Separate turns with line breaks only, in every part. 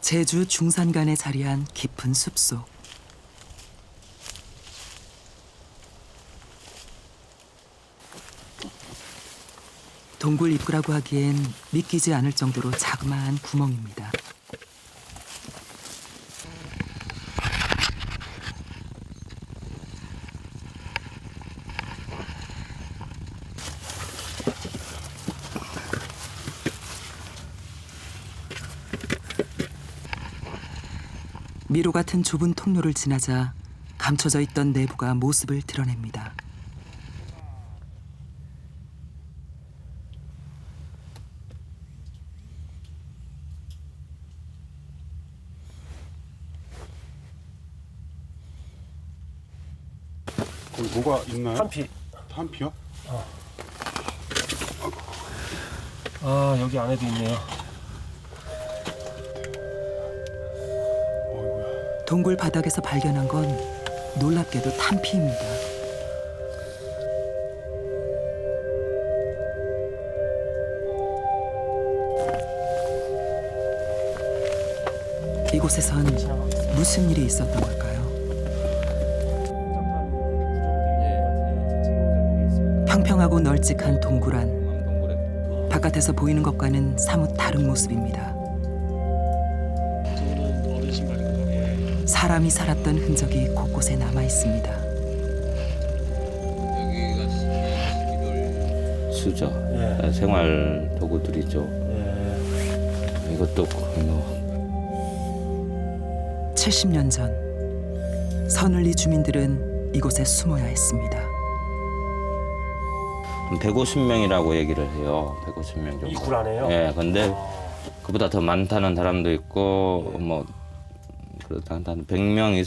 제주 중산간에 자리한 깊은 숲속. 동굴 입구라고 하기엔 믿기지 않을 정도로 자그마한 구멍입니다. 미로 같은 좁은 통로를 지나자 감춰져 있던 내부가 모습을 드러냅니다.
거기 뭐가 있나요?
탄피.
탄피요?
아, 여기 안에도 있네요.
어이구야.
동굴 바닥에서 발견한 건 놀랍게도 탄피입니다. 이곳에선 무슨 일이 있었던 걸까요? 평평하고 널찍한 동굴 안. 바깥에서 보이는 것과는 사뭇 다른 모습입니다. 사람이 살았던 흔적이 곳곳에 남아 있습니다.
여기가 수저,
예.
생활 도구들이죠.
예.
이것도 뭐
70년 전 서늘리 주민들은 이곳에 숨어야 했습니다.
150명이라고 얘기를 해요. 150명 정도.
이 굴 안에요?
예, 근데 그보다 더 많다는 사람도 있고 뭐 그렇다 한 100명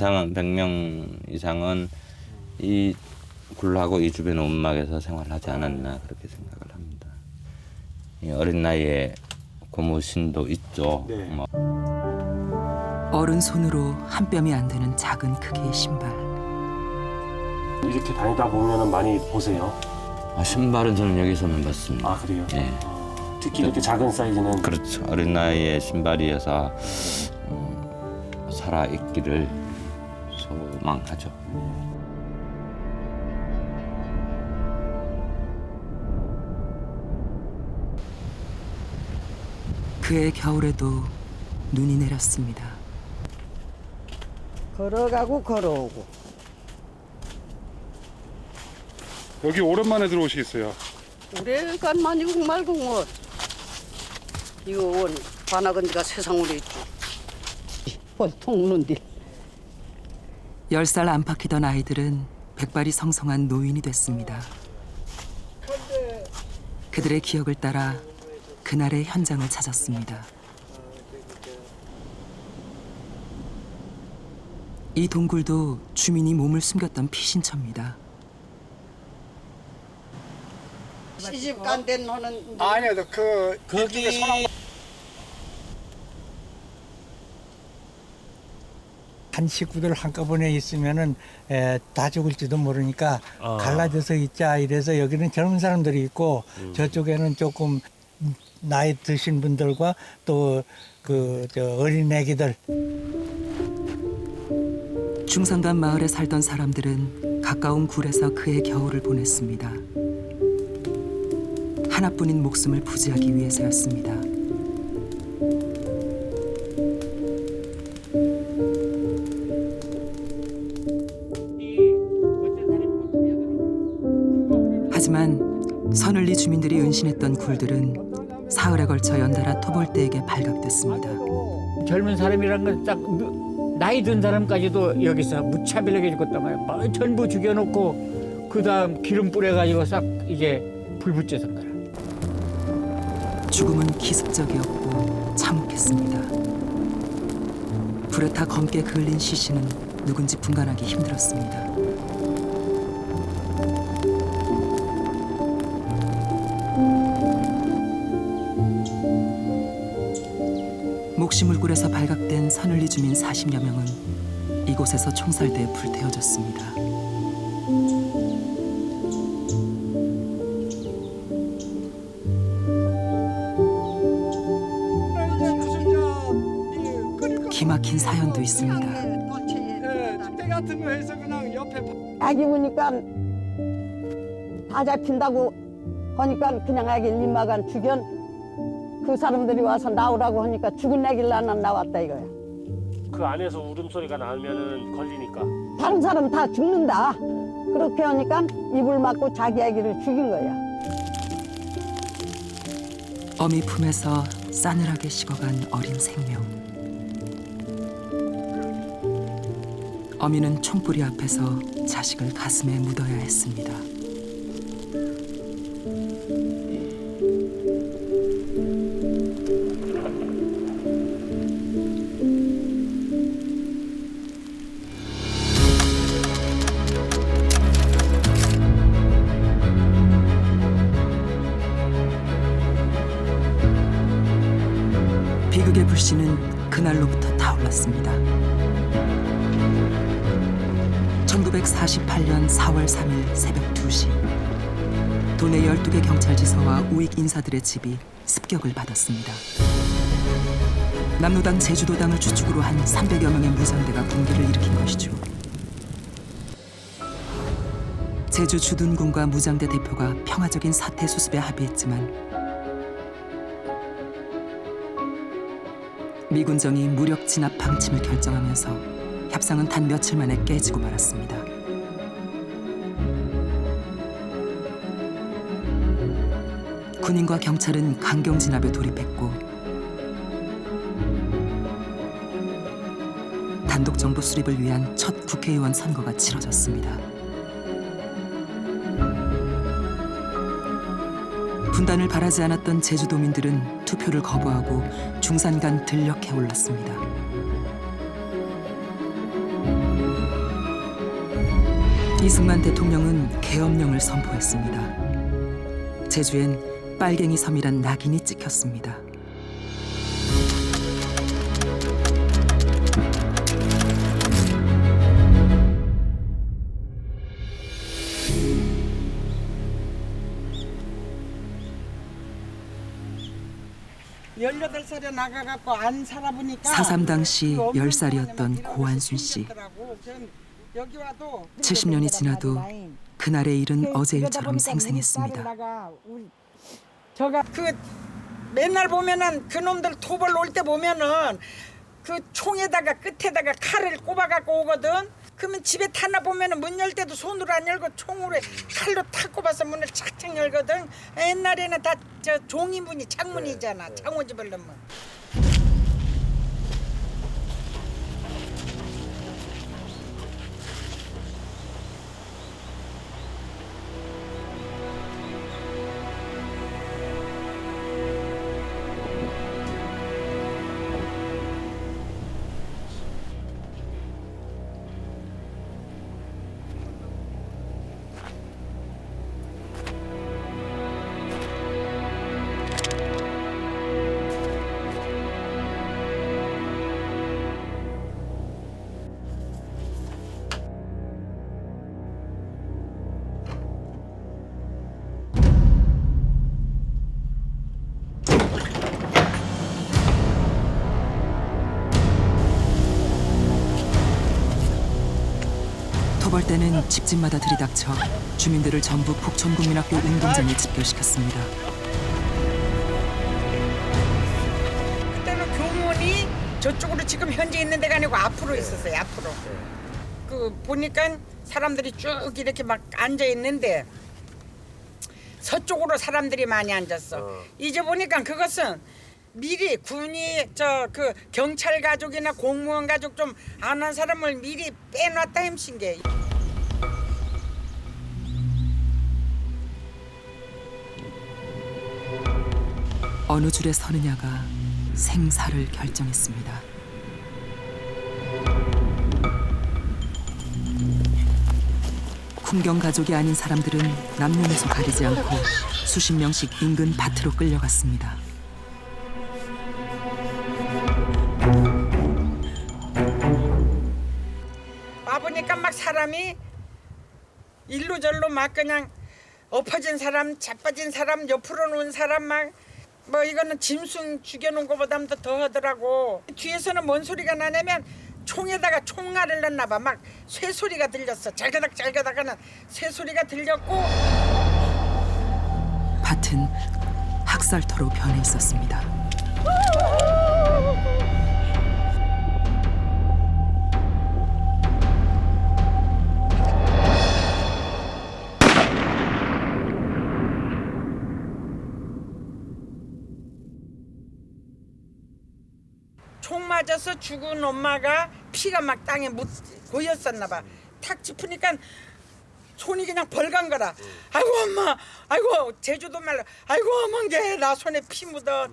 이상은 이 굴하고 이 주변 움막에서 생활하지 않았나 그렇게 생각을 합니다. 이 어린 나이에 고무신도 있죠.
네.
뭐
어른 손으로 한 뼘이 안 되는 작은 크기의 신발.
이렇게 다니다 보면은 많이 보세요.
신발은 저는 여기서만 봤습니다.
아, 그래요?
예.
특히 이렇게 작은 사이즈는
그렇죠. 어린 나이에 신발이어서 살아 있기를 소망하죠.
그해 겨울에도 눈이 내렸습니다.
걸어가고 걸어오고.
여기 오랜만에 들어오시겠어요?
오래간만이고 말고 뭐 이거 원 반학은지가 세상으로 있죠. 보통 눈들.
10살 안팎이던 아이들은 백발이 성성한 노인이 됐습니다. 그들의 기억을 따라 그날의 현장을 찾았습니다. 이 동굴도 주민이 몸을 숨겼던 피신처입니다.
시집 간 데는
아니요, 거기 한 식구들 한꺼번에 있으면은 다 죽을지도 모르니까 갈라져서 있자 이래서 여기는 젊은 사람들이 있고 저쪽에는 조금 나이 드신 분들과 또 어린 애기들.
중산간 마을에 살던 사람들은 가까운 굴에서 그의 겨울을 보냈습니다. 하나뿐인 목숨을 부지하기 위해서였습니다. 하지만 서늘리 주민들이 은신했던 굴들은 사흘에 걸쳐 연달아 토벌대에게 발각됐습니다.
젊은 사람이란 건 딱 나이 든 사람까지도 여기서 무차별하게 죽었단 말이야. 막 전부 죽여놓고 그 다음 기름 뿌려가지고 싹 이제 불 붙여선 거야.
죽음은 기습적이었고 참혹했습니다. 불에 타 검게 그을린 시신은 누군지 분간하기 힘들었습니다. 목시물굴에서 발각된 서늘리 주민 40여 명은 이곳에서 총살돼 불태워졌습니다. 기막힌 사연도 있습니다.
때 같은 거 해서 그냥 옆에
아기 보니까 다 잡힌다고 하니까 그냥 아기 일마간 죽연 그 사람들이 와서 나오라고 하니까 죽은 아기를 안 나왔다 이거야.
그 안에서 울음소리가 나면은 걸리니까.
다른 사람 다 죽는다. 그렇게 하니까 입을 막고 자기 아기를 죽인 거야.
어미 품에서 싸늘하게 식어간 어린 생명. 어미는 총뿌리 앞에서 자식을 가슴에 묻어야 했습니다. 비극의 불씨는 그날로부터 타올랐습니다. 1948년 4월 3일 새벽 2시 도내 12개 경찰지서와 우익 인사들의 집이 습격을 받았습니다. 남로당 제주도당을 주축으로 한 300여 명의 무장대가 군기를 일으킨 것이죠. 제주 주둔군과 무장대 대표가 평화적인 사태 수습에 합의했지만 미군정이 무력 진압 방침을 결정하면서 협상은 단 며칠 만에 깨지고 말았습니다. 군인과 경찰은 강경 진압에 돌입했고 단독 정부 수립을 위한 첫 국회의원 선거가 치러졌습니다. 분단을 바라지 않았던 제주도민들은 투표를 거부하고 중산간 들녘에 올랐습니다. 이승만 대통령은 계엄령을 선포했습니다. 제주엔 빨갱이 섬이란 낙인이 찍혔습니다.
열여덟 살에 나가갖고 안 살아보니까
4.3 당시 10살이었던 고한순 씨. 70년이 지나도 그날의 일은 어제 일처럼 생생했습니다.
저가 그 맨날 보면은 그놈들 토벌 올 때 보면은 그 총에다가 끝에다가 칼을 꼽아갖고 오거든. 그러면 집에 타나 보면은 문 열 때도 손으로 안 열고 총으로 칼로 탁 꼽아서 문을 착착 열거든. 옛날에는 다 저 종이 문이 창문이잖아. 창호집을 넣으면.
토벌대는 집집마다 들이닥쳐 주민들을 전부 북촌국민학교 운동장에 집결시켰습니다.
그때는 교문이 저쪽으로 지금 현재 있는 데가 아니고 앞으로 있었어요. 앞으로. 그 보니까 사람들이 쭉 이렇게 막 앉아 있는데 서쪽으로 사람들이 많이 앉았어. 이제 보니까 그것은 미리 군이 저 그 경찰 가족이나 공무원 가족 좀 안 한 사람을 미리 빼놨다 힘신 게.
어느 줄에 서느냐가 생사를 결정했습니다. 군경 가족이 아닌 사람들은 남녀노소 가리지 않고 수십 명씩 인근 밭으로 끌려갔습니다.
와보니까 막 사람이 일로 절로 막 그냥 엎어진 사람, 자빠진 사람, 옆으로 놓은 사람 막 뭐 이거는 짐승 죽여놓은 것보다도 더 하더라고. 뒤에서는 뭔 소리가 나냐면 총에다가 총알을 넣나 봐. 막 쇠소리가 들렸어. 잘가닥 하는 쇠소리가 들렸고.
밭은 학살터로 변해 있었습니다.
총 맞아서 죽은 엄마가 피가 막 땅에 고였었나 봐. 탁 짚으니까 손이 그냥 벌간 거라. 아이고 엄마, 아이고 제주도 말로, 아이고 어멍게 나 손에 피 묻어.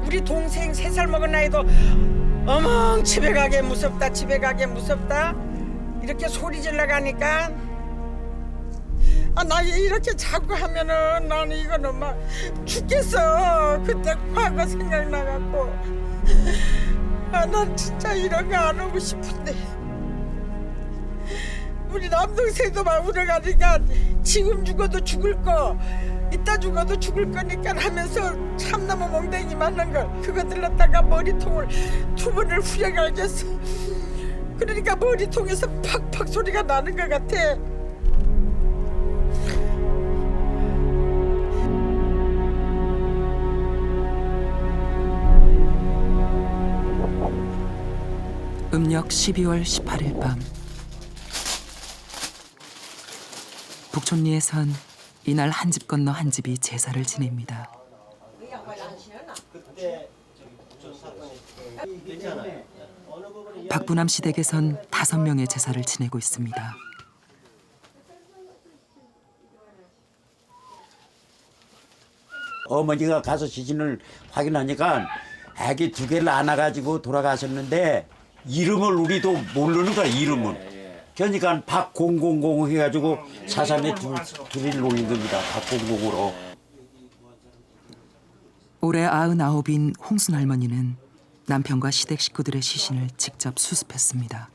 우리 동생 3살 먹은 나이도 어멍 집에 가게 무섭다, 집에 가게 무섭다 이렇게 소리 질러 가니까 나 이렇게 자꾸 하면은 나는 이거는 막 죽겠어. 그때 과거 생각나갖고 난 진짜 이런 거 안 하고 싶은데 우리 남동생도 막 울어가니까 지금 죽어도 죽을 거 이따 죽어도 죽을 거니까 하면서 참나무 몽댕이 맞는 걸 그거 들렀다가 머리통을 2번을 후려갈겼어. 그러니까 머리통에서 팍팍 소리가 나는 것 같아.
음력 12월 18일 밤 북촌리에선 이날 한 집 건너 한 집이 제사를 지냅니다. 박부남 씨 댁에선 5명의 제사를 지내고 있습니다.
어머니가 가서 시신을 확인하니까 아기 2개를 안아가지고 돌아가셨는데 이름을 우리도 모르는 거야. 이름은. 그러니까 박공공공 해가지고 사산에 둘이 놀린 겁니다. 박공공으로.
올해 99인 홍순 할머니는 남편과 시댁 식구들의 시신을 직접 수습했습니다.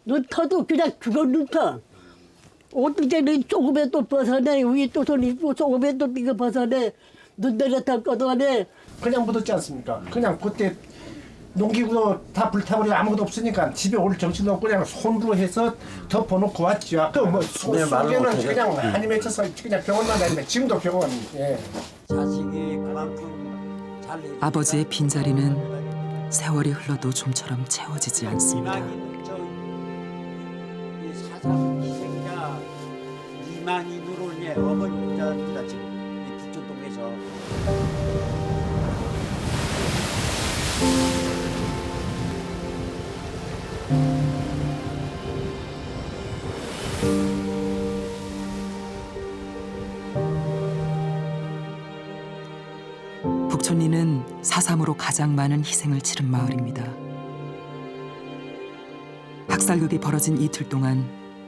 눈터도 그냥 그거 눈터. 어떻게 조금에 또 벗어내 위에 또 손 입고 조금에 또 이거 벗어내 눈 내렸다 꺼도네.
그냥 묻었지 않습니까? 그냥 그때 농기구도 다 불타버리고 아무것도 없으니까 집에 올 정신도 없고 그냥 손으로 해서 덮어놓고 왔죠. 그뭐 속에는 그냥 한이 맺혀서 그냥 병원만 다니면 지금도 병원. 예.
자식이 그만큼 잘
아버지의 빈자리는 세월이 흘러도 좀처럼 채워지지 않습니다.
이 사상 희생자 이만인으로 이제 어머니가 지금 이 북촌동에서
북촌리는 4.3으로 가장 많은 희생을 치른 마을입니다. 학살극이 벌어진 이틀 동안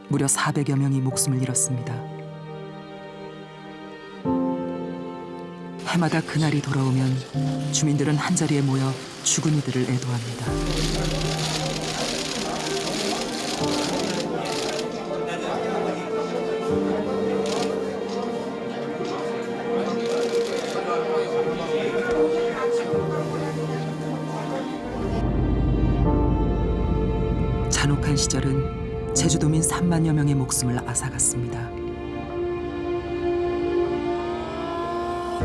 무려 400여 명이 목숨을 잃었습니다. 해마다 그날이 돌아오면 주민들은 한자리에 모여 죽은 이들을 애도합니다. 잔혹한 시절은 제주도민 3만여 명의 목숨을 앗아갔습니다.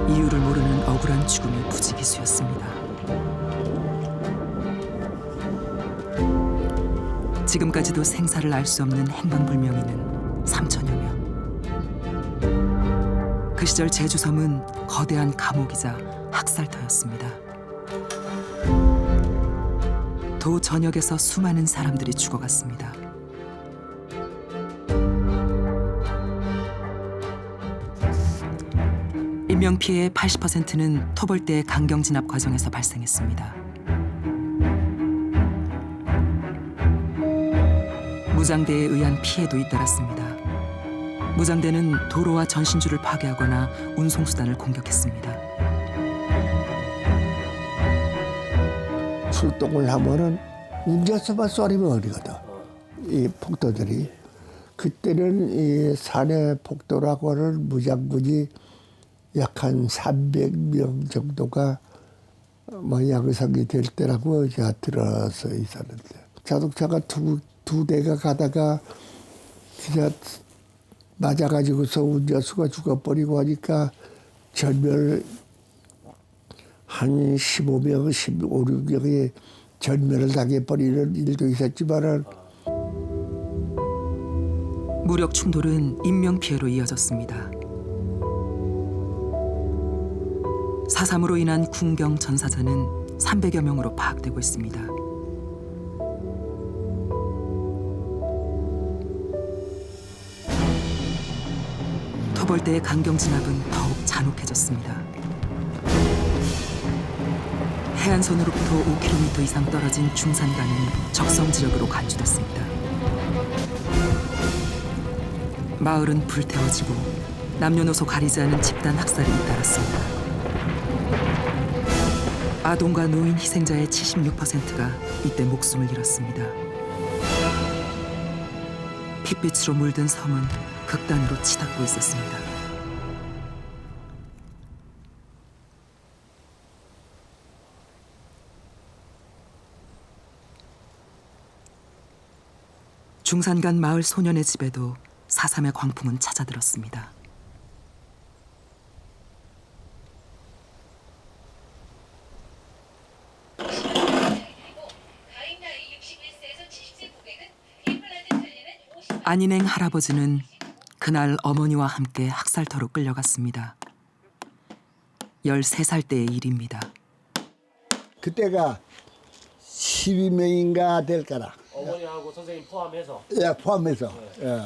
이유를 모르는 억울한 죽음이 부지기수였습니다. 지금까지도 생사를 알 수 없는 행방불명인은 3천여 명. 그 시절 제주섬은 거대한 감옥이자 학살터였습니다. 도 전역에서 수많은 사람들이 죽어갔습니다. 인명피해의 80%는 토벌대의 강경 진압 과정에서 발생했습니다. 무장대에 의한 피해도 잇따랐습니다. 무장대는 도로와 전신주를 파괴하거나 운송수단을 공격했습니다.
출동을 하면은 운전수만 쏘리면 어리거든. 이 폭도들이. 그때는 이 산해 폭도라고 하는 무장군이 약 한 300명 정도가 뭐 양성이 될 때라고 제가 들어서 있었는데, 자동차가 두 대가 가다가 그냥 맞아가지고서 운전수가 죽어버리고 하니까 전멸 한 15명, 16명이 전멸을 당해버리는 일도 있었지만은,
무력 충돌은 인명피해로 이어졌습니다. 4.3으로 인한 군경 전사자는 300여 명으로 파악되고 있습니다. 토벌대의 강경 진압은 더욱 잔혹해졌습니다. 해안선으로부터 5km 이상 떨어진 중산간은 적성 지역으로 간주됐습니다. 마을은 불태워지고 남녀노소 가리지 않은 집단 학살이 잇따랐습니다. 아동과 노인 희생자의 76%가 이때 목숨을 잃었습니다. 핏빛으로 물든 섬은 극단으로 치닫고 있었습니다. 중산간 마을 소년의 집에도 4.3의 광풍은 찾아들었습니다. 안인행 할아버지는 그날 어머니와 함께 학살터로 끌려갔습니다. 13살 때의 일입니다.
그때가 12명인가 될 거라.
어머니하고 선생님 포함해서?
예, 포함해서. 예.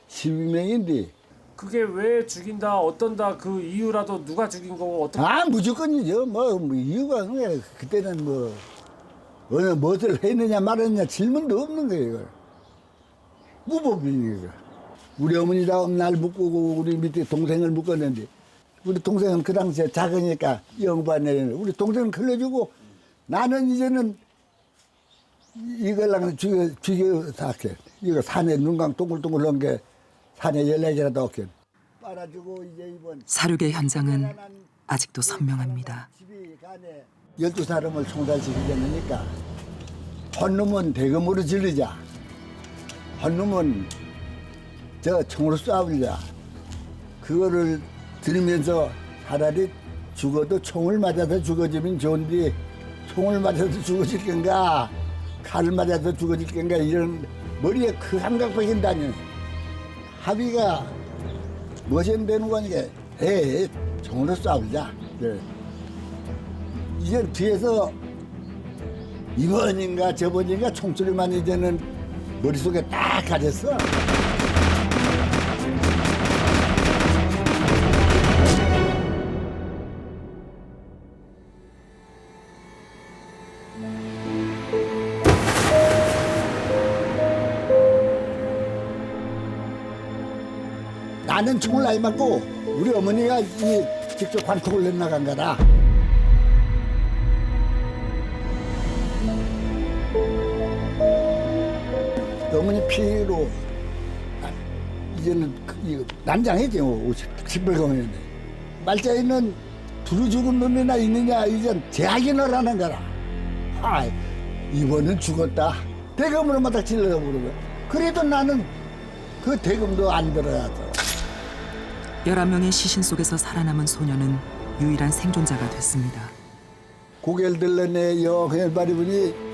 12명인데.
그게 왜 죽인다, 어떤다, 그 이유라도 누가 죽인 거고 어떻게?
무조건이죠. 뭐 이유가 그냥 그때는 뭐 어느 무엇을 했느냐 말했느냐 질문도 없는 거예요. 이걸. 무법이니까. 우리 어머니가 날 묶고 우리 밑에 동생을 묶었는데, 우리 동생은 그 당시에 작으니까 영반에 우리 동생은 걸려주고, 나는 이제는 이걸 죽여 할게. 이거 산에 눈강 동글동글 넣은 게 산에 연락이라도 없게. 빨아주고 이제 이번
사륙의 현장은 아직도 선명합니다.
12사람을 총살시키려니까 헌놈은 대금으로 지르자. 헌놈은 저 총으로 쏴버리자. 그거를 들으면서 차라리 죽어도 총을 맞아서 죽어지면 좋은데, 총을 맞아서 죽어질 건가, 칼을 맞아서 죽어질 건가, 이런 머리에 그 감각밖에 안 다녀. 합의가 무엇이 되는 거니까, 총으로 쏴버리자. 그래. 이제 뒤에서 이번인가 저번인가 총소리만 이제는 머릿속에 딱 가졌어. 나는 총을 안 맞고 우리 어머니가 직접 관통을 내나간 거다. 어머니 피로 이제는 난장했지. 50벌금이었는데 말자에는 두루 죽은 놈이나 있느냐, 이젠 재확인을 하는 거라. 이번은 죽었다. 대금으로 마다 찔러서 부르고. 그래도 나는 그 대금도 안 들어가서.
11명의 시신 속에서 살아남은 소녀는 유일한 생존자가 됐습니다.
고개를 들러내 여her바리분이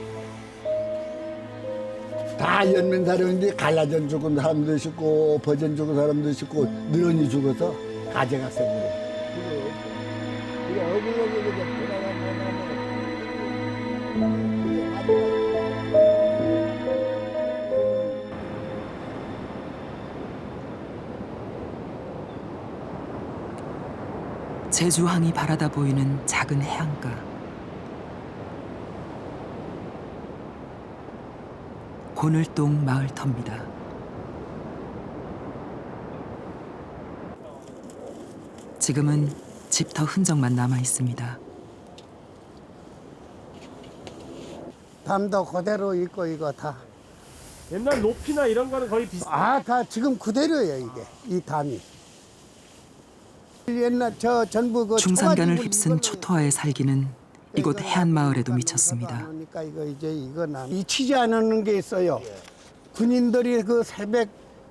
다 연면 사람인데 갈라전 죽은 사람도 있었고 버전 죽은 사람도 있었고 늘어니 죽어서 가져갔어요.
제주항이 바라다 보이는 작은 해안가. 고늘동 마을터입니다. 지금은 집터 흔적만 남아 있습니다.
담도 그대로 있고 이거 다.
옛날 높이나 이런 거는 거의 비슷.
다 지금 그대로예요 이게 이 담이. 옛날 저 전부 그
중산간을
초가집을
휩쓴
이걸로
초토화의 살기는 이곳 해안 마을에도 미쳤습니다.
그러니까 이거 이제 이거나 잊히지 않는 게 있어요. 군인들이 그 새벽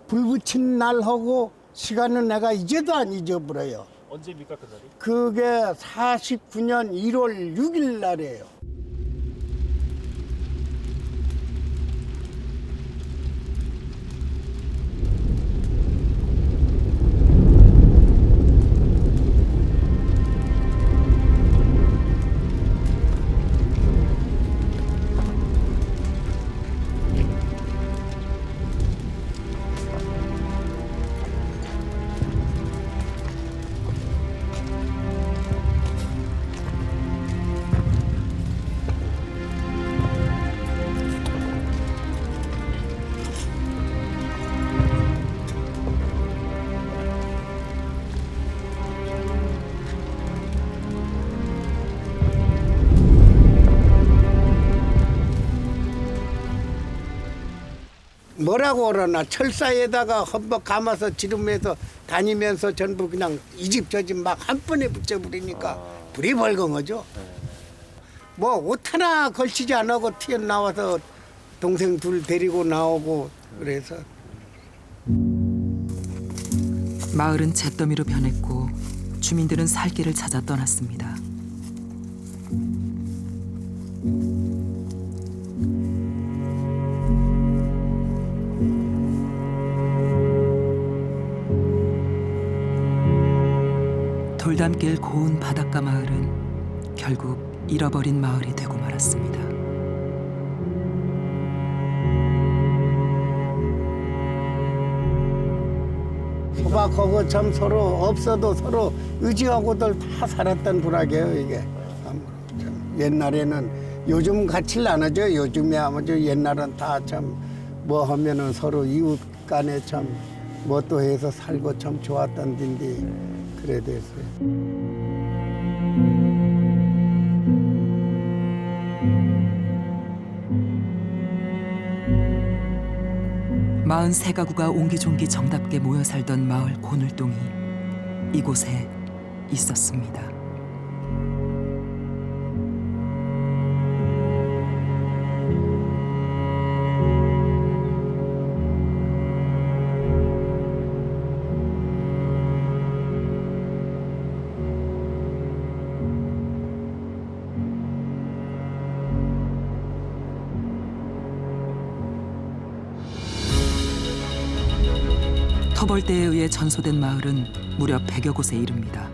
불 붙인 날하고 시간은 내가 이제도 안 잊어버려요.
언제입니까 그날이?
그게 49년 1월 6일 날이에요. 뭐라고 그러나 철사에다가 헌법 감아서 지름해서 다니면서 전부 그냥 이 집 저 집 막 한 번에 붙여버리니까 불이 벌거죠. 뭐 옷 하나 걸치지 안 하고 튀어나와서 동생 둘 데리고 나오고 그래서.
마을은 잿더미로 변했고 주민들은 살 길을 찾아 떠났습니다. 돌담길 고운 바닷가 마을은 결국 잃어버린 마을이 되고 말았습니다.
소박하고 참 서로 없어도 서로 의지하고들 다 살았던 부락이에요 이게. 참 옛날에는 요즘 같이 안 하죠. 요즘에 아무죠. 옛날은 다 참 뭐 하면은 서로 이웃 간에 참 뭐 또 해서 살고 참 좋았던 데인데. 그래 됐어요.
43가구가 옹기종기 정답게 모여 살던 마을 고늘동이 이곳에 있었습니다. 터벌대에 의해 전소된 마을은 무려 100여 곳에 이릅니다.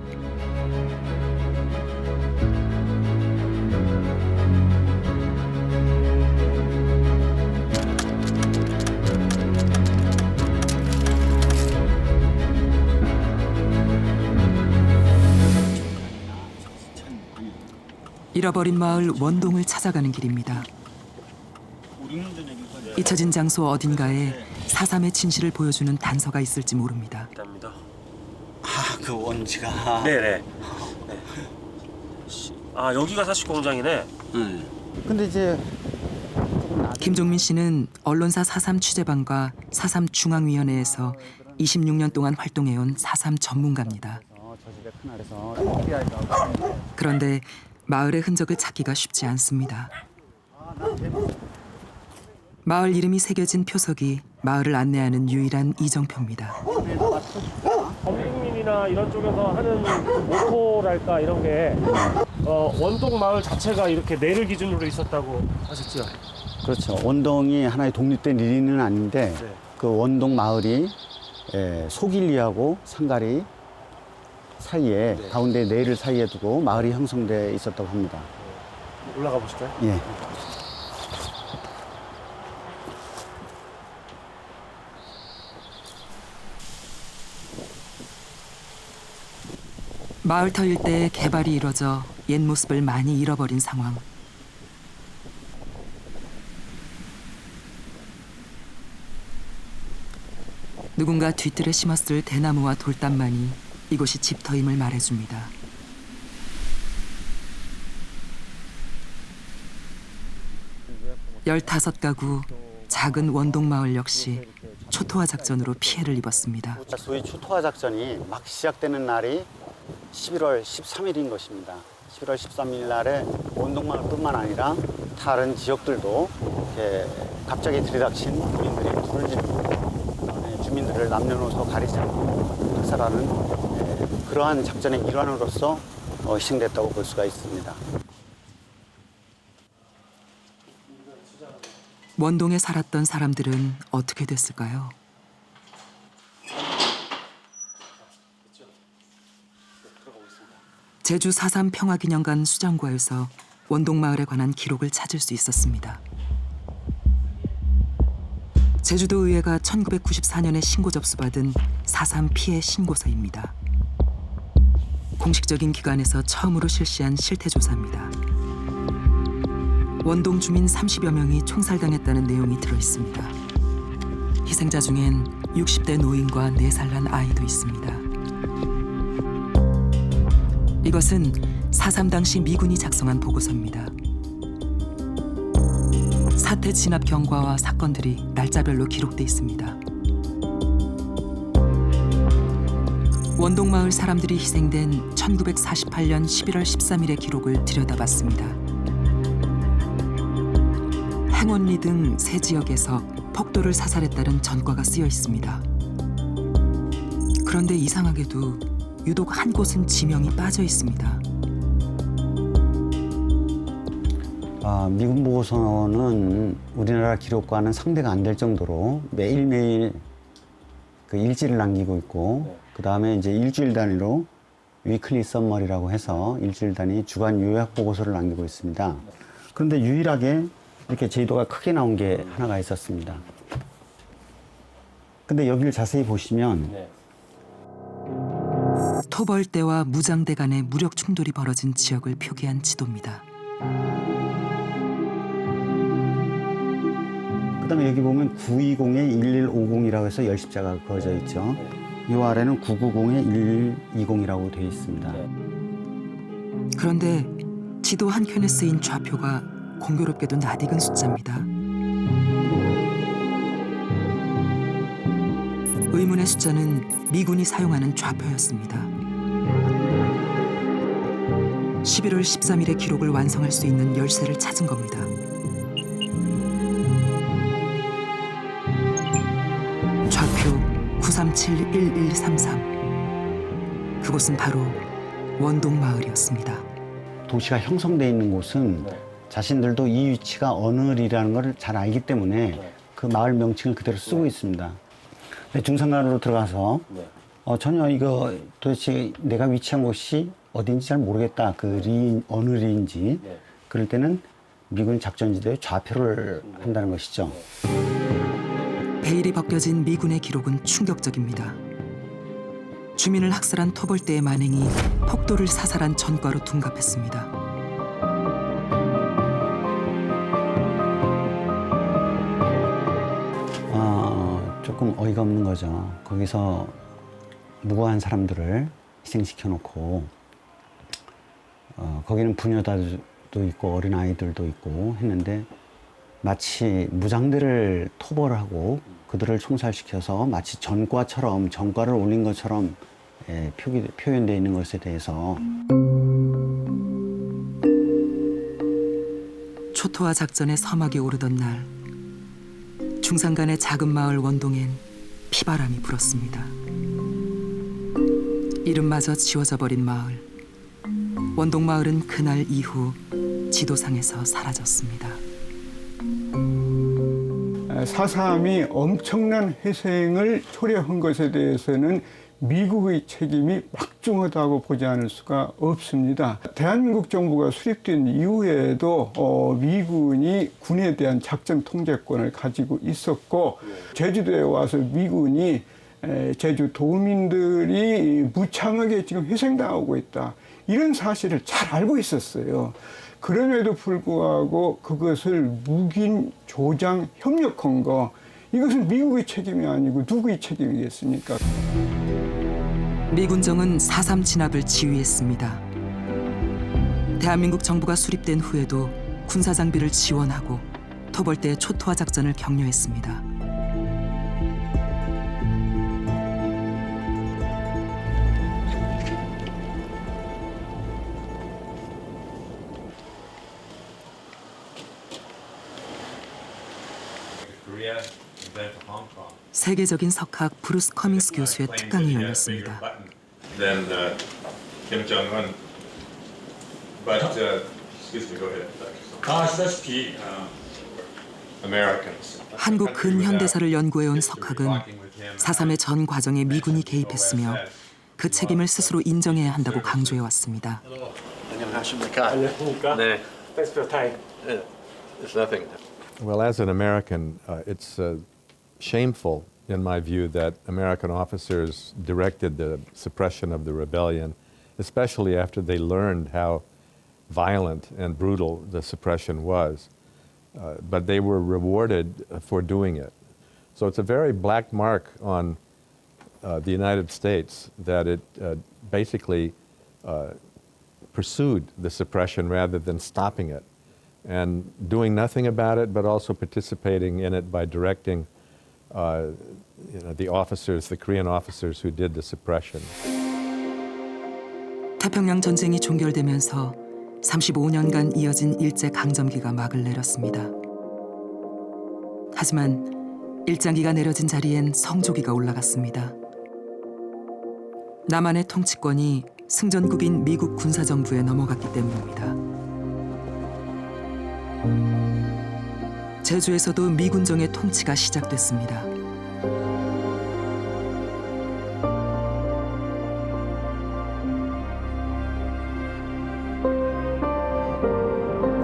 잃어버린 마을 원동을 찾아가는 길입니다. 잊혀진 장소 어딘가에 4.3의 진실을 보여주는 단서가 있을지 모릅니다.
그 원지가.
네네. 아 여기가 사실 공장이네.
근데 이제
김종민 씨는 언론사 4.3 취재반과 4.3 중앙위원회에서 26년 동안 활동해온 4.3 전문가입니다. 그런데 마을의 흔적을 찾기가 쉽지 않습니다. 마을 이름이 새겨진 표석이 마을을 안내하는 유일한 이정표입니다.
범국민이나 이런 쪽에서 하는 모토랄까 이런 게 원동 마을 자체가 이렇게 내를 기준으로 있었다고 하셨죠?
그렇죠. 원동이 하나의 독립된 일인은 아닌데
네.
그 원동 마을이 소길리하고 상가리 사이에
네.
가운데 내를 사이에 두고 마을이 형성돼 있었다고 합니다.
올라가 보실까요?
예.
마을터 일대의 개발이 이뤄져 옛 모습을 많이 잃어버린 상황. 누군가 뒤뜰에 심었을 대나무와 돌담만이 이곳이 집터임을 말해줍니다. 열다섯 가구 작은 원동마을 역시 초토화 작전으로 피해를 입었습니다.
소위 초토화 작전이 막 시작되는 날이 11월 13일인 것입니다. 11월 13일 날에 원동마을뿐만 아니라 다른 지역들도 이렇게 갑자기 들이닥친 군인들이 불을 지르고 주민들을 남녀노소 가리지 않고 학살하는 그러한 작전의 일환으로서 희생됐다고 볼 수가 있습니다.
원동에 살았던 사람들은 어떻게 됐을까요? 제주 4.3 평화기념관 수장고에서 원동마을에 관한 기록을 찾을 수 있었습니다. 제주도의회가 1994년에 신고 접수받은 4.3 피해 신고서입니다. 공식적인 기관에서 처음으로 실시한 실태조사입니다. 원동 주민 30여 명이 총살당했다는 내용이 들어있습니다. 희생자 중엔 60대 노인과 4살 난 아이도 있습니다. 이것은 4.3 당시 미군이 작성한 보고서입니다. 사태 진압 경과와 사건들이 날짜별로 기록돼 있습니다. 원동마을 사람들이 희생된 1948년 11월 13일의 기록을 들여다봤습니다. 행원리 등 세 지역에서 폭도를 사살했다는 전과가 쓰여 있습니다. 그런데 이상하게도 유독 한 곳은 지명이 빠져 있습니다.
미군 보고서는 우리나라 기록과는 상대가 안 될 정도로 매일매일 그 일지를 남기고 있고, 그 다음에 이제 일주일 단위로 위클리 썸머리라고 해서 일주일 단위 주간 요약 보고서를 남기고 있습니다. 그런데 유일하게 이렇게 제도가 크게 나온 게 하나가 있었습니다. 근데 여기를 자세히 보시면
토벌대와 무장대 간의 무력 충돌이 벌어진 지역을 표기한 지도입니다.
그다음에 여기 보면 920에 1150이라고 해서 열십자가 그어져 있죠. 이 아래는 990에 1120이라고 되어 있습니다.
그런데 지도 한켠에 쓰인 좌표가 공교롭게도 낯익은 숫자입니다. 의문의 숫자는 미군이 사용하는 좌표였습니다. 11월 13일의 기록을 완성할 수 있는 열쇠를 찾은 겁니다. 좌표 9371133. 그곳은 바로 원동마을이었습니다.
도시가 형성되어 있는 곳은 자신들도 이 위치가 어느 리라는 걸 잘 알기 때문에 그 마을 명칭을 그대로 쓰고 있습니다. 중산간으로 들어가서 전혀 이거 도대체 내가 위치한 곳이 어딘지 잘 모르겠다. 그 리 어느 리인지. 그럴 때는 미군 작전지도에 좌표를 한다는 것이죠.
베일이 벗겨진 미군의 기록은 충격적입니다. 주민을 학살한 토벌대의 만행이 폭도를 사살한 전과로 둔갑했습니다.
조금 어이가 없는 거죠. 거기서 무고한 사람들을 희생시켜 놓고 거기는 부녀자도 있고 어린 아이들도 있고 했는데 마치 무장들을 토벌하고 그들을 총살시켜서 마치 전과를 올린 것처럼 표현되어 있는 것에 대해서
초토화 작전의 서막이 오르던 날 중산간의 작은 마을 원동엔 피바람이 불었습니다. 이름마저 지워져 버린 마을. 원동마을은 그날 이후 지도상에서 사라졌습니다.
4.3이 엄청난 희생을 초래한 것에 대해서는 미국의 책임이 막중하다고 보지 않을 수가 없습니다. 대한민국 정부가 수립된 이후에도 미군이 군에 대한 작전 통제권을 가지고 있었고 제주도에 와서 미군이 제주 도민들이 무참하게 지금 희생당하고 있다. 이런 사실을 잘 알고 있었어요. 그럼에도 불구하고 그것을 묵인, 조장, 협력한 거, 이것은 미국의 책임이 아니고 누구의 책임이겠습니까?
미군정은 4.3 진압을 지휘했습니다. 대한민국 정부가 수립된 후에도 군사 장비를 지원하고 토벌대의 초토화 작전을 격려했습니다. 세계적인 석학 브루스 커밍스 교수의 특강이 열렸습니다. 한국 근현대사를 연구해온 석학은 4.3의 전 과정에 미군이 개입했으며 그 책임을 스스로 인정해야 한다고 강조해왔습니다.
안녕하십니까? 네. Thanks for your time.
It's nothing. Well, as an American, it's shameful, in my view, that American officers directed the suppression of the rebellion, especially after they learned how violent and brutal the suppression was. But they were rewarded for doing it. So it's a very black mark on the United States that it basically pursued the suppression rather than stopping it, and doing nothing about it, but also participating in it by directing the officers, the Korean officers who did the suppression.
태평양 전쟁이 종결되면서 35년간 이어진 일제 강점기가 막을 내렸습니다. 하지만 일장기가 내려진 자리엔 성조기가 올라갔습니다. 남한의 통치권이 승전국인 미국 군사정부에 넘어갔기 때문입니다. 제주에서도 미군정의 통치가 시작됐습니다.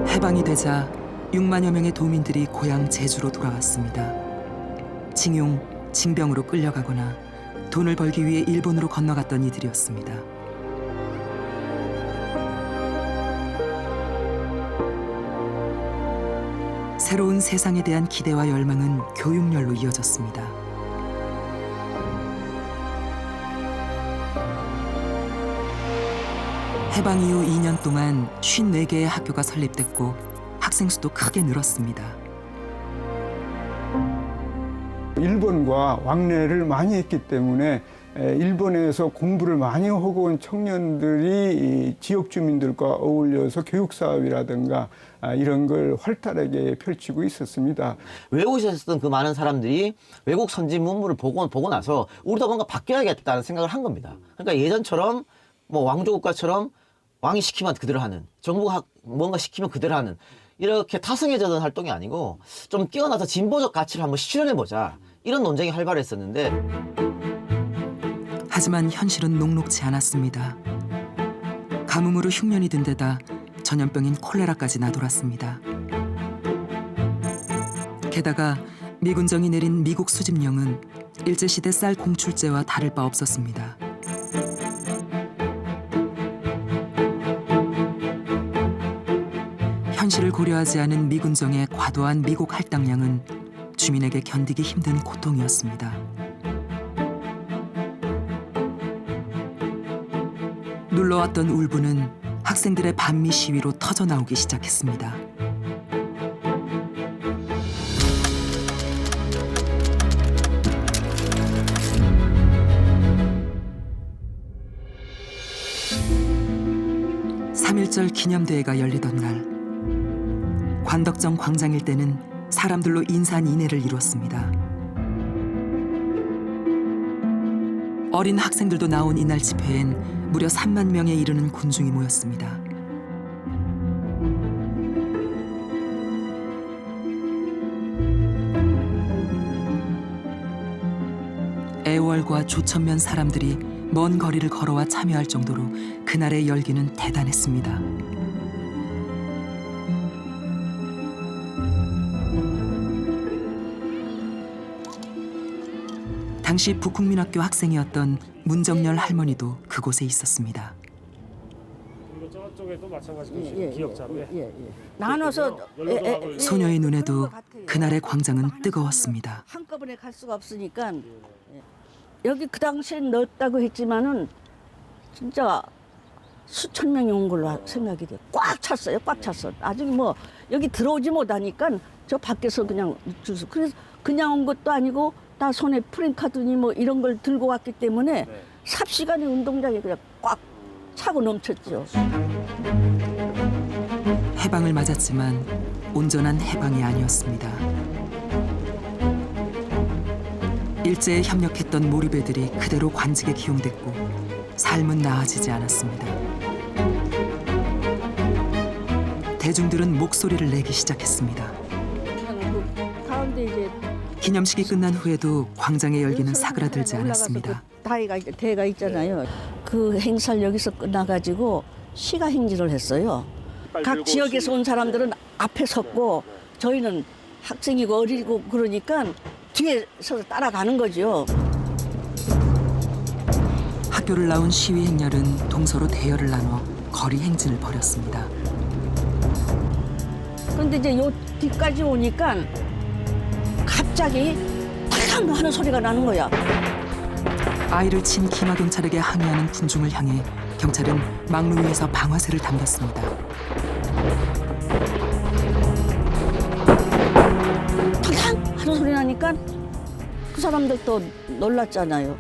해방이 되자 6만여 명의 도민들이 고향 제주로 돌아왔습니다. 징용, 징병으로 끌려가거나 돈을 벌기 위해 일본으로 건너갔던 이들이었습니다. 새로운 세상에 대한 기대와 열망은 교육열로 이어졌습니다. 해방 이후 2년 동안 54개의 학교가 설립됐고 학생 수도 크게 늘었습니다.
일본과 왕래를 많이 했기 때문에 일본에서 공부를 많이 하고 온 청년들이 지역 주민들과 어울려서 교육사업이라든가 이런 걸 활달하게 펼치고 있었습니다.
외국에서 그 많은 사람들이 외국 선진 문물을 보고 나서 우리도 뭔가 바뀌어야겠다는 생각을 한 겁니다. 그러니까 예전처럼 뭐 왕조국가처럼 왕이 시키면 그대로 하는, 정부가 뭔가 시키면 그대로 하는, 이렇게 타성해져던 활동이 아니고 좀 뛰어나서 진보적 가치를 한번 실현해보자, 이런 논쟁이 활발했었는데,
하지만 현실은 녹록지 않았습니다. 가뭄으로 흉년이 든 데다 전염병인 콜레라까지 나돌았습니다. 게다가 미군정이 내린 미국 수집령은 일제시대 쌀 공출제와 다를 바 없었습니다. 현실을 고려하지 않은 미군정의 과도한 미국 할당량은 주민에게 견디기 힘든 고통이었습니다. 눌러왔던 울분은 학생들의 반미 시위로 터져나오기 시작했습니다. (3.1절) 기념대회가 열리던 날, 관덕정 광장 일대는 사람들로 인산인해를 이뤘습니다. 어린 학생들도 나온 이날 집회엔 무려 3만 명에 이르는 군중이 모였습니다. 애월과 조천면 사람들이 먼 거리를 걸어와 참여할 정도로 그날의 열기는 대단했습니다. 당시 북국민학교 학생이었던 문정열 할머니도 그곳에 있었습니다.
그리고 저쪽에도 마찬가지로 기억자로.
나눠서
소녀의 눈에도 그날의 광장은 뜨거웠습니다.
한꺼번에 갈 수가 없으니까 여기 그 당시엔 넓다고 했지만은 진짜 수천 명이 온 걸로 생각이 돼. 꽉 찼어요. 꽉 찼어. 나중에 뭐 여기 들어오지 못하니까 저 밖에서 그냥 줄서. 그래서 그냥 온 것도 아니고 다 손에 프랭카드니 뭐 이런 걸 들고 왔기 때문에 삽시간에 운동장에 그냥 꽉 차고 넘쳤죠.
해방을 맞았지만 온전한 해방이 아니었습니다. 일제에 협력했던 몰입애들이 그대로 관직에 기용됐고 삶은 나아지지 않았습니다. 대중들은 목소리를 내기 시작했습니다.
가운데 이제
기념식이 끝난 후에도 광장의 열기는 사그라들지 않았습니다.
대가 있잖아요. 그 행사를 여기서 끝나가지고 시가 행진을 했어요. 각 지역에서 온 사람들은 앞에 섰고 저희는 학생이고 어리고 그러니까 뒤에 서서 따라가는 거죠.
학교를 나온 시위 행렬은 동서로 대열을 나눠 거리 행진을 벌였습니다.
그런데 이제 요 뒤까지 오니까 갑자기 탕 하는 소리가 나는 거야.
아이를 친 기마 경찰에게 항의하는 군중을 향해 경찰은 막루 위에서 방아쇠를 당겼습니다.
탕탕 하는 소리 나니까 그 사람들도 놀랐잖아요.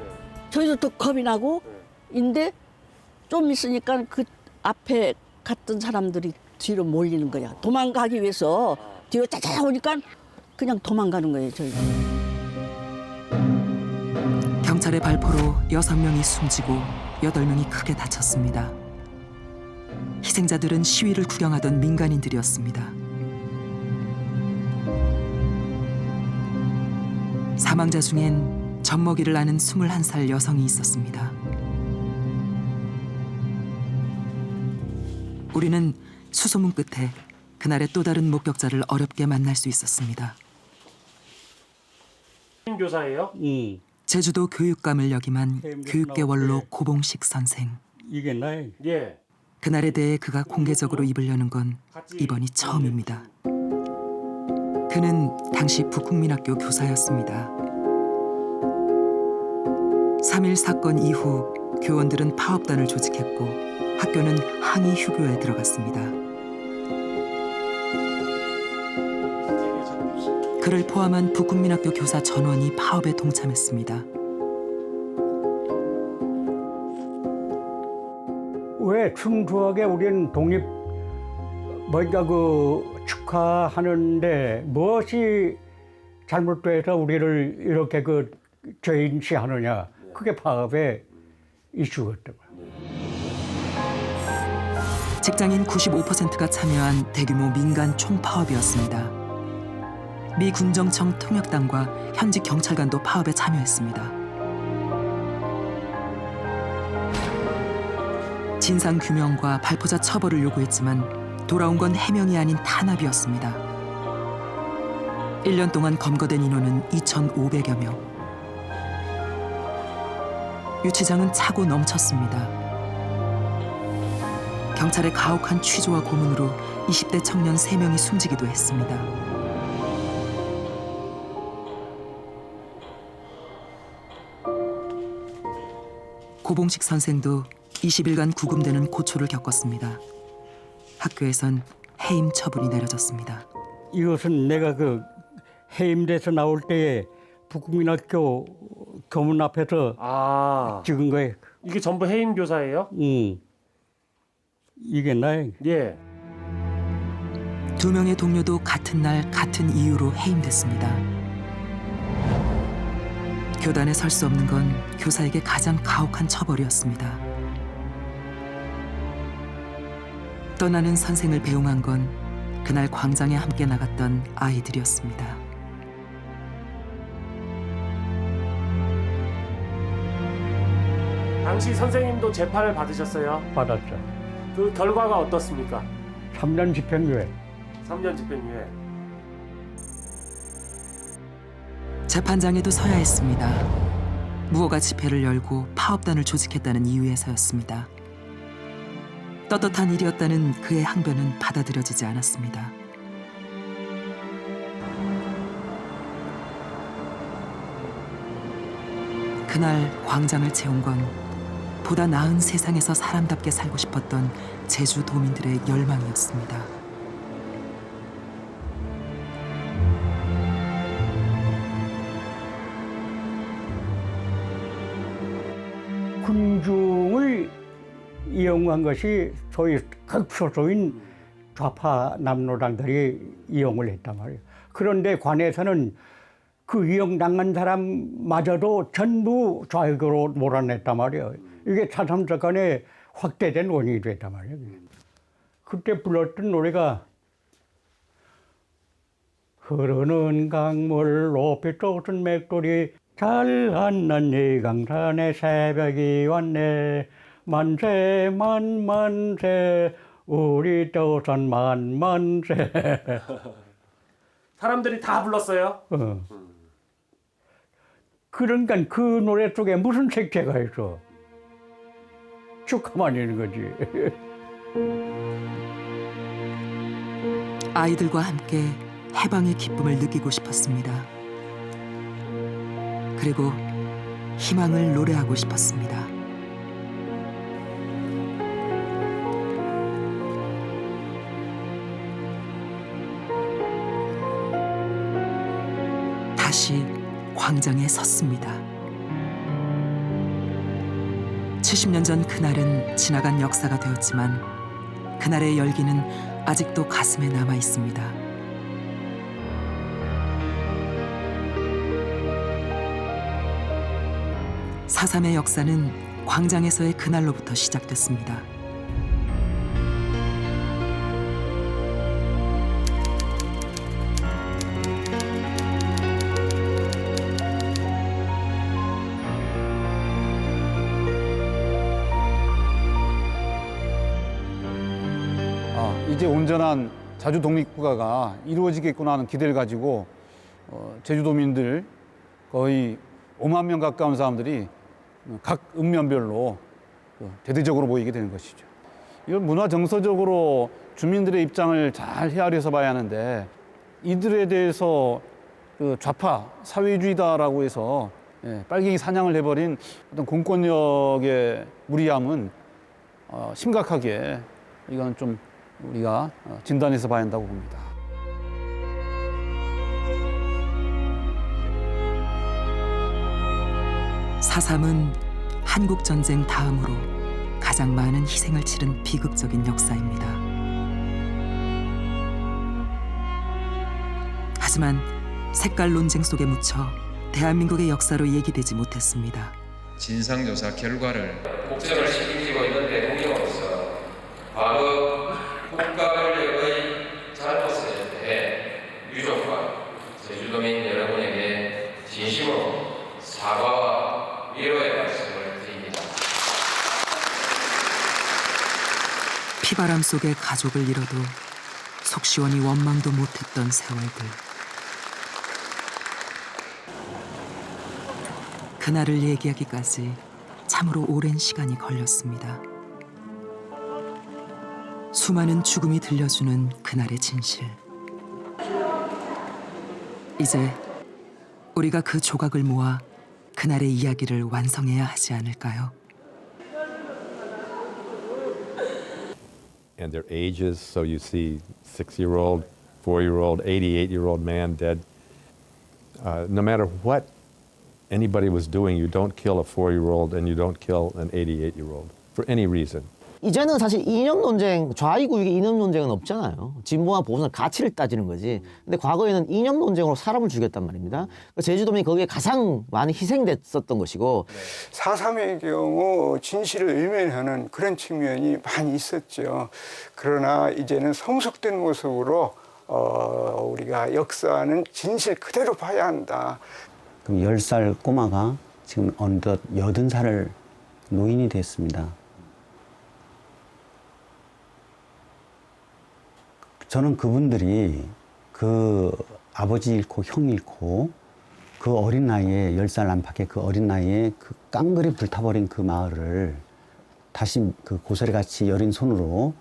저희도 또 겁이 나고 인데 좀 있으니까 그 앞에 갔던 사람들이 뒤로 몰리는 거야. 도망가기 위해서 뒤로 짜자 오니까 그냥 도망가는 거예요. 저희가.
경찰의 발포로 6명이 숨지고 8명이 크게 다쳤습니다. 희생자들은 시위를 구경하던 민간인들이었습니다. 사망자 중엔 젖먹이를 아는 21살 여성이 있었습니다. 우리는 수소문 끝에 그날의 또 다른 목격자를 어렵게 만날 수 있었습니다.
교사예요?
제주도 교육감을 역임한 교육계 원로 고봉식 선생.
이게 나요?
예.
그날에 대해 그가 공개적으로 입을 여는 건 이번이 처음입니다. 그는 당시 북국민학교 교사였습니다. 3.1 사건 이후 교원들은 파업단을 조직했고 학교는 항의 휴교에 들어갔습니다. 그를 포함한 북국민학교 교사 전원이 파업에 동참했습니다.
왜 충주하게 우리는 독립 뭔가 그 축하하는데 무엇이 잘못돼서 우리를 이렇게 그 죄인시하느냐. 그게 파업의 이슈였던 거예요.
직장인 95%가 참여한 대규모 민간 총파업이었습니다. 미 군정청 통역단과 현직 경찰관도 파업에 참여했습니다. 진상 규명과 발포자 처벌을 요구했지만 돌아온 건 해명이 아닌 탄압이었습니다. 1년 동안 검거된 인원은 2,500여 명. 유치장은 차고 넘쳤습니다. 경찰의 가혹한 취조와 고문으로 20대 청년 3명이 숨지기도 했습니다. 고봉식 선생도 20일간 구금되는 고초를 겪었습니다. 학교에선 해임 처분이 내려졌습니다.
이것은 내가 그 해임돼서 나올 때에 북국민학교 교문 앞에서 찍은 거예요.
이게 전부 해임 교사예요?
이게 나예요.
예.
2명의 동료도 같은 날 같은 이유로 해임됐습니다. 교단에 설 수 없는 건 교사에게 가장 가혹한 처벌이었습니다. 떠나는 선생을 배웅한 건 그날 광장에 함께 나갔던 아이들이었습니다.
당시 선생님도 재판을 받으셨어요?
받았죠.
그 결과가 어떻습니까?
3년 집행유예.
3년 집행유예.
재판장에도 서야 했습니다. 무허가 집회를 열고 파업단을 조직했다는 이유에서였습니다. 떳떳한 일이었다는 그의 항변은 받아들여지지 않았습니다. 그날 광장을 채운 건 보다 나은 세상에서 사람답게 살고 싶었던 제주 도민들의 열망이었습니다.
군중을 이용한 것이 소위 극소수인 좌파 남로당들이 이용을 했단 말이에요. 그런데 관에서는 그 이용당한 사람마저도 전부 좌익으로 몰아냈단 말이에요. 이게 4.3 사건의 확대된 원인이 됐단 말이에요. 그때 불렀던 노래가 흐르는 강물 높이 솟은 맥돌이 잘하는 이 강산에 새벽이 왔네. 만세 만만세 우리 조선 만만세.
사람들이 다 불렀어요?
그러니까 그 노래 속에 무슨 색채가 있어? 축하만 있는 거지.
아이들과 함께 해방의 기쁨을 느끼고 싶었습니다. 그리고 희망을 노래하고 싶었습니다. 다시 광장에 섰습니다. 70년 전 그날은 지나간 역사가 되었지만 그날의 열기는 아직도 가슴에 남아 있습니다. 사삼의 역사는 광장에서의 그날로부터 시작됐습니다.
이제 온전한 자주 독립국가가 이루어지겠구나 하는 기대를 가지고 제주도민들 거의 5만 명 가까운 사람들이 각 읍면별로 대대적으로 모이게 되는 것이죠. 이건 문화 정서적으로 주민들의 입장을 잘 헤아려서 봐야 하는데 이들에 대해서 그 좌파 사회주의다라고 해서 빨갱이 사냥을 해버린 어떤 공권력의 무리함은 심각하게 이건 좀 우리가 진단해서 봐야 한다고 봅니다.
사삼은 한국 전쟁 다음으로 가장 많은 희생을 치른 비극적인 역사입니다. 하지만 색깔 논쟁 속에 묻혀 대한민국의 역사로 얘기되지 못했습니다.
진상조사 결과를 국정을 책임지고 있는 대통령으로서 과거 국가 권력의 잘못에 대해 유족과 제주도민 여러분에게 진심으로 사과와 위로의 말씀을 드립니다.
피바람 속에 가족을 잃어도 속 시원히 원망도 못했던 세월들. 그날을 얘기하기까지 참으로 오랜 시간이 걸렸습니다. 수많은 죽음이 들려주는 그날의 진실. 이제 우리가 그 조각을 모아 그날의 이야기를 완성해야 하지 않을까요?
And their ages, so you see 6-year-old, 4-year-old, 88-year-old man dead. No matter what anybody was doing, you don't kill a 4-year-old and you don't kill an 88-year-old for any reason.
이제는 사실 이념 논쟁, 좌익 우익의 이념 논쟁은 없잖아요. 진보와 보수는 가치를 따지는 거지. 근데 과거에는 이념 논쟁으로 사람을 죽였단 말입니다. 제주도민이 거기에 가장 많이 희생됐었던 것이고.
4.3의 경우 진실을 외면하는 그런 측면이 많이 있었죠. 그러나 이제는 성숙된 모습으로 우리가 역사는 진실 그대로 봐야 한다.
그럼 10살 꼬마가 지금 어느덧 80살을 노인이 됐습니다. 저는 그분들이 그 아버지 잃고 형 잃고 그 어린 나이에 10살 안팎의 그 어린 나이에 그 깡그리 불타버린 그 마을을 다시 그 고사리 같이 여린 손으로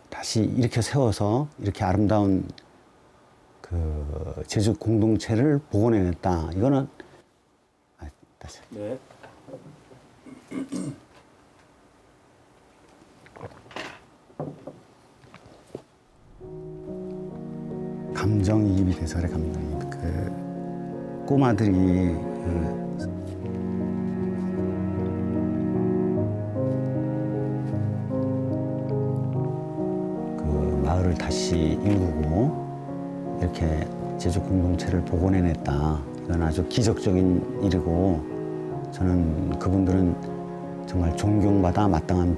다시 일으켜 세워서 이렇게 아름다운 그 제주 공동체를 복원해냈다. 이거는 다시.
네.
감정이입이 돼서 그래, 감정이입. 그 꼬마들이 그 마을을 다시 일구고 이렇게 제주 공동체를 복원해냈다. 이건 아주 기적적인 일이고 저는 그분들은 정말 존경받아 마땅한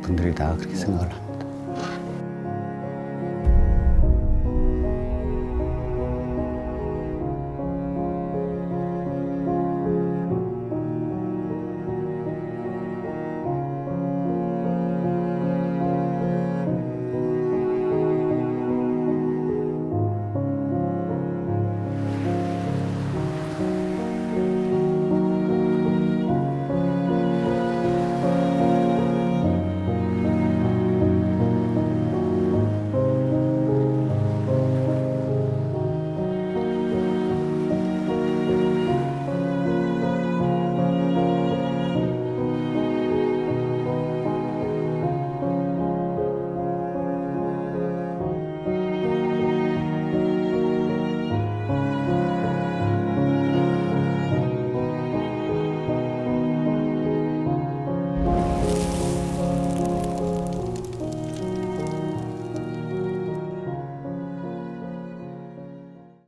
분들이다 그렇게 생각을 합니다.